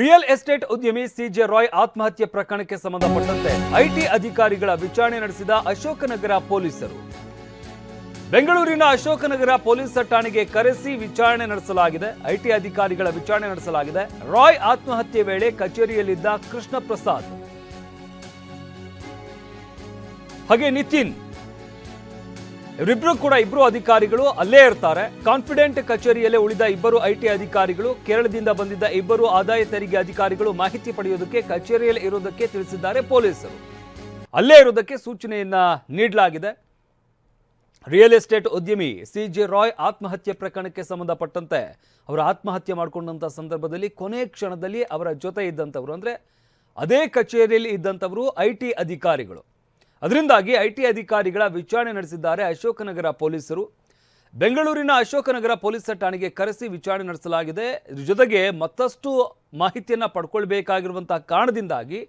Real estate ಉದ್ಯಮಿ CJ Roy ಆತ್ಮಹತ್ಯೆ ಪ್ರಕರಣಕ್ಕೆ ಸಂಬಂಧಪಟ್ಟಂತೆ ಐಟಿ ಅಧಿಕಾರಿಗಳ ವಿಚಾರಣೆ ನಡೆಸಿದ ಅಶೋಕನಗರ ಪೊಲೀಸರು ಬೆಂಗಳೂರಿನ ಅಶೋಕನಗರ ಪೊಲೀಸ್ ಠಾಣೆಗೆ ಕರೆಸಿ ವಿಚಾರಣೆ ನಡೆಸಲಾಗಿದೆ. ಐಟಿ ಅಧಿಕಾರಿಗಳ ವಿಚಾರಣೆ ನಡೆಸಲಾಗಿದೆ. ರಾಯ್ ಆತ್ಮಹತ್ಯೆ ವೇಳೆ ಕಚೇರಿಯಲ್ಲಿದ್ದ ಕೃಷ್ಣ ಪ್ರಸಾದ್ ಹಾಗೆ ನಿತಿನ್ ಇಬ್ಬರು ಅಧಿಕಾರಿಗಳು ಅಲ್ಲೇ ಇರ್ತಾರೆ. ಕಾನ್ಫಿಡೆಂಟ್ ಕಚೇರಿಯಲ್ಲೇ ಉಳಿದ ಇಬ್ಬರು ಐಟಿ ಅಧಿಕಾರಿಗಳು, ಕೇರಳದಿಂದ ಬಂದಿದ್ದ ಇಬ್ಬರು ಆದಾಯ ತೆರಿಗೆ ಅಧಿಕಾರಿಗಳು ಮಾಹಿತಿ ಪಡೆಯುವುದಕ್ಕೆ ಕಚೇರಿಯಲ್ಲಿ ಇರುವುದಕ್ಕೆ ತಿಳಿಸಿದ್ದಾರೆ ಪೊಲೀಸರು. ಅಲ್ಲೇ ಇರುವುದಕ್ಕೆ ಸೂಚನೆಯನ್ನ ನೀಡಲಾಗಿದೆ. ರಿಯಲ್ ಎಸ್ಟೇಟ್ ಉದ್ಯಮಿ ಸಿಜೆ ರಾಯ್ ಆತ್ಮಹತ್ಯೆ ಪ್ರಕರಣಕ್ಕೆ ಸಂಬಂಧಪಟ್ಟಂತೆ ಅವರು ಆತ್ಮಹತ್ಯೆ ಮಾಡಿಕೊಂಡಂತ ಸಂದರ್ಭದಲ್ಲಿ ಕೊನೆ ಕ್ಷಣದಲ್ಲಿ ಅವರ ಜೊತೆ ಇದ್ದಂಥವರು, ಅಂದ್ರೆ ಅದೇ ಕಚೇರಿಯಲ್ಲಿ ಇದ್ದಂಥವರು ಐಟಿ ಅಧಿಕಾರಿಗಳು. ಅದರಿಂದಾಗಿ ಐಟಿ ಅಧಿಕಾರಿಗಳ ವಿಚಾರಣೆ ನಡೆಸಿದ್ದಾರೆ ಅಶೋಕನಗರ ಪೊಲೀಸರು. ಬೆಂಗಳೂರಿನ ಅಶೋಕನಗರ ಪೊಲೀಸ್ ಠಾಣೆಗೆ ಕರೆಸಿ ವಿಚಾರಣೆ ನಡೆಸಲಾಗಿದೆ. ಜೊತೆಗೆ ಮತ್ತಷ್ಟು ಮಾಹಿತಿಯನ್ನು ಪಡ್ಕೊಳ್ಬೇಕಾಗಿರುವಂತಹ ಕಾರಣದಿಂದಾಗಿ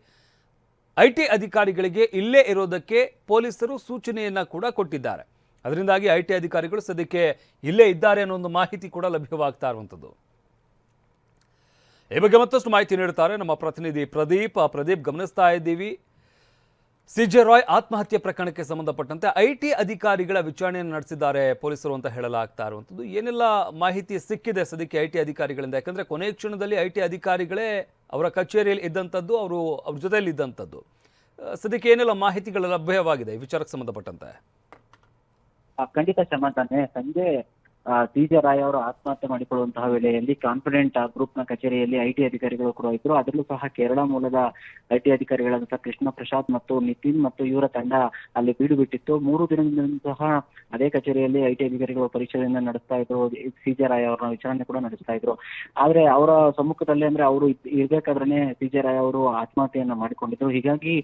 ಐಟಿ ಅಧಿಕಾರಿಗಳಿಗೆ ಇಲ್ಲೇ ಇರೋದಕ್ಕೆ ಪೊಲೀಸರು ಸೂಚನೆಯನ್ನ ಕೂಡ ಕೊಟ್ಟಿದ್ದಾರೆ. ಅದರಿಂದಾಗಿ ಐಟಿ ಅಧಿಕಾರಿಗಳು ಸದ್ಯಕ್ಕೆ ಇಲ್ಲೇ ಇದ್ದಾರೆ ಅನ್ನೋ ಒಂದು ಮಾಹಿತಿ ಕೂಡ ಲಭ್ಯವಾಗ್ತಾ ಇರುವಂಥದ್ದು. ಈ ಬಗ್ಗೆ ಮತ್ತಷ್ಟು ಮಾಹಿತಿ ನೀಡುತ್ತಾರೆ ನಮ್ಮ ಪ್ರತಿನಿಧಿ ಪ್ರದೀಪ್. ಗಮನಿಸ್ತಾ ಇದ್ದೀವಿ, ಸಿಜೆ ರಾಯ್ ಆತ್ಮಹತ್ಯೆ ಪ್ರಕರಣಕ್ಕೆ ಸಂಬಂಧಪಟ್ಟಂತೆ ಐಟಿ ಅಧಿಕಾರಿಗಳ ವಿಚಾರಣೆಯನ್ನು ನಡೆಸಿದ್ದಾರೆ ಪೊಲೀಸರು ಅಂತ ಹೇಳಲಾಗ್ತಾ ಇರುವಂಥದ್ದು. ಏನೆಲ್ಲ ಮಾಹಿತಿ ಸಿಕ್ಕಿದೆ ಸದ್ಯಕ್ಕೆ ಐಟಿ ಅಧಿಕಾರಿಗಳಿಂದ? ಯಾಕಂದ್ರೆ ಕೊನೆಯ ಕ್ಷಣದಲ್ಲಿ ಐಟಿ ಅಧಿಕಾರಿಗಳೇ ಅವರ ಕಚೇರಿಯಲ್ಲಿ ಇದ್ದಂಥದ್ದು, ಅವ್ರ ಜೊತೆಯಲ್ಲಿ ಇದ್ದಂಥದ್ದು. ಸದ್ಯಕ್ಕೆ ಏನೆಲ್ಲ ಮಾಹಿತಿಗಳು ಲಭ್ಯವಾಗಿದೆ ಈ ವಿಚಾರಕ್ಕೆ ಸಂಬಂಧಪಟ್ಟಂತೆ? ಖಂಡಿತ ಕ್ಷಮತಾನೆ. ಸಂಜೆ ಸಿಜೆ ರಾಯ್ ಅವರು ಆತ್ಮಹತ್ಯೆ ಮಾಡಿಕೊಳ್ಳುವಂತಹ ವೇಳೆಯಲ್ಲಿ ಕಾನ್ಫಿಡೆಂಟ್ ಗ್ರೂಪ್ ನ ಕಚೇರಿಯಲ್ಲಿ ಐಟಿ ಅಧಿಕಾರಿಗಳು ಕೂಡ ಇದ್ರು. ಅದರಲ್ಲೂ ಸಹ ಕೇರಳ ಮೂಲದ ಐಟಿ ಅಧಿಕಾರಿಗಳಾದಂತಹ ಕೃಷ್ಣ ಪ್ರಸಾದ್ ಮತ್ತು ನಿತಿನ್ ಮತ್ತು ಇವರ ತಂಡ ಅಲ್ಲಿ ಬೀಡು ಬಿಟ್ಟಿತ್ತು. 3 ದಿನದಿಂದ ಸಹ ಅದೇ ಕಚೇರಿಯಲ್ಲಿ ಐಟಿ ಅಧಿಕಾರಿಗಳು ಪರಿಶೀಲನೆ ನಡೆಸ್ತಾ ಇದ್ರು. ಸಿಜೆ ರಾಯ್ ಅವರ ವಿಚಾರಣೆ ಕೂಡ ನಡೆಸ್ತಾ ಇದ್ರು. ಆದ್ರೆ ಅವರ ಸಮ್ಮುಖದಲ್ಲಿ, ಅಂದ್ರೆ ಅವರು ಇರ್ಬೇಕಾದ್ರೆ ಸಿಜೆ ರಾಯ್ ಅವರು ಆತ್ಮಹತ್ಯೆಯನ್ನ ಮಾಡಿಕೊಂಡಿದ್ರು. ಹೀಗಾಗಿ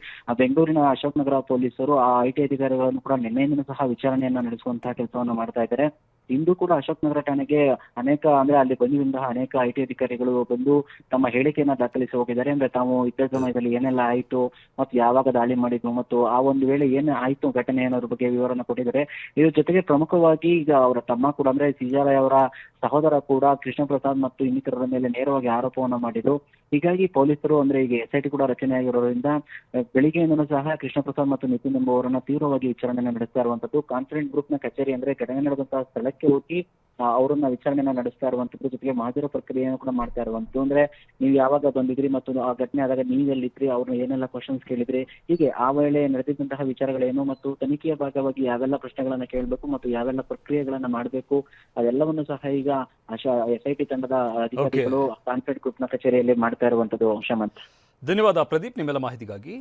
ಬೆಂಗಳೂರಿನ ಅಶೋಕನಗರ ಪೊಲೀಸರು ಆ ಐಟಿ ಅಧಿಕಾರಿಗಳನ್ನು ಕೂಡ ನಿನ್ನೆಯಿಂದ ಸಹ ವಿಚಾರಣೆಯನ್ನ ನಡೆಸುವಂತಹ ಕೆಲಸವನ್ನ ಮಾಡ್ತಾ ಇದ್ದಾರೆ. ಇಂದು ಕೂಡ ಅಶೋಕನಗರ ಠಾಣೆಗೆ ಅಲ್ಲಿ ಬಂದಿದ್ದಂತಹ ಅನೇಕ ಐಟಿ ಅಧಿಕಾರಿಗಳು ಬಂದು ತಮ್ಮ ಹೇಳಿಕೆಯನ್ನ ದಾಖಲಿಸಿ ಹೋಗಿದ್ದಾರೆ. ಅಂದ್ರೆ ತಾವು ಇದ್ದ ಸಮಯದಲ್ಲಿ ಏನೆಲ್ಲ ಆಯ್ತು ಮತ್ತು ಯಾವಾಗ ದಾಳಿ ಮಾಡಿದ್ರು ಮತ್ತು ಆ ಒಂದು ವೇಳೆ ಏನ್ ಆಯ್ತು ಘಟನೆ ಅನ್ನೋದ್ರ ಬಗ್ಗೆ ವಿವರನ್ನ ಕೊಟ್ಟಿದ್ದಾರೆ. ಇದ್ರ ಜೊತೆಗೆ ಪ್ರಮುಖವಾಗಿ ಈಗ ಅವರ ತಮ್ಮ ಕೂಡ, ಅಂದ್ರೆ ಸಿಜೆ ರಾಯ್ ಅವರ ಸಹೋದರ ಕೂಡ ಕೃಷ್ಣ ಪ್ರಸಾದ್ ಮತ್ತು ಇನ್ನಿತರರ ಮೇಲೆ ನೇರವಾಗಿ ಆರೋಪವನ್ನ ಮಾಡಿದ್ರು. ಹೀಗಾಗಿ ಪೊಲೀಸರು, ಅಂದ್ರೆ ಈಗ SIT ಕೂಡ ರಚನೆಯಾಗಿರೋದ್ರಿಂದ ಬೆಳಿಗ್ಗೆಯಿಂದಲೂ ಸಹ ಕೃಷ್ಣ ಪ್ರಸಾದ್ ಮತ್ತು ನಿತಿನ್ ಎಂಬುವರನ್ನ ತೀವ್ರವಾಗಿ ವಿಚಾರಣೆ ನಡೆಸ್ತಾ ಇರುವಂತದ್ದು. ಕಾನ್ಫಿಡೆಂಟ್ ಗ್ರೂಪ್ ನ ಕಚೇರಿ, ಅಂದ್ರೆ ಘಟನೆ ನಡೆದಂತಹ ಸ್ಥಳಕ್ಕೆ ಹೋಗಿ ಅವರನ್ನ ವಿಚಾರಣೆಯನ್ನ ನಡೆಸ್ತಾ ಇರುವಂತದ್ದು. ಜೊತೆಗೆ ಮಾಜರ ಪ್ರಕ್ರಿಯೆಯನ್ನು ಕೂಡ ಮಾಡ್ತಾ ಇರುವಂತದ್ದು. ಅಂದ್ರೆ ನೀವು ಯಾವಾಗ ಬಂದಿದ್ರಿ ಮತ್ತು ಆ ಘಟನೆ ಆದಾಗ ನೀವೆಲ್ಲಿದ್ರಿ, ಅವ್ರನ್ನ ಏನೆಲ್ಲ ಕ್ವಶನ್ಸ್ ಕೇಳಿದ್ರಿ, ಹೀಗೆ ಆ ವೇಳೆ ನಡೆದಿದ್ದಂತಹ ವಿಚಾರಗಳೇನು ಮತ್ತು ತನಿಖೆಯ ಭಾಗವಾಗಿ ಯಾವೆಲ್ಲ ಪ್ರಶ್ನೆಗಳನ್ನ ಕೇಳಬೇಕು ಮತ್ತು ಯಾವೆಲ್ಲ ಪ್ರಕ್ರಿಯೆಗಳನ್ನ ಮಾಡಬೇಕು, ಅದೆಲ್ಲವನ್ನು ಸಹ ಈಗ SIT ತಂಡದ ಅಧಿಕಾರಿಗಳು ಕಾನ್ಫಿಡೆಂಟ್ ಗ್ರೂಪ್ ನ ಕಚೇರಿಯಲ್ಲಿ ಮಾಡ್ತಾ ಇರುವಂತದ್ದು. ಶಮಂತ್, ಧನ್ಯವಾದ ಪ್ರದೀಪ್ ನಿಮ್ಮೆಲ್ಲ ಮಾಹಿತಿಗಾಗಿ.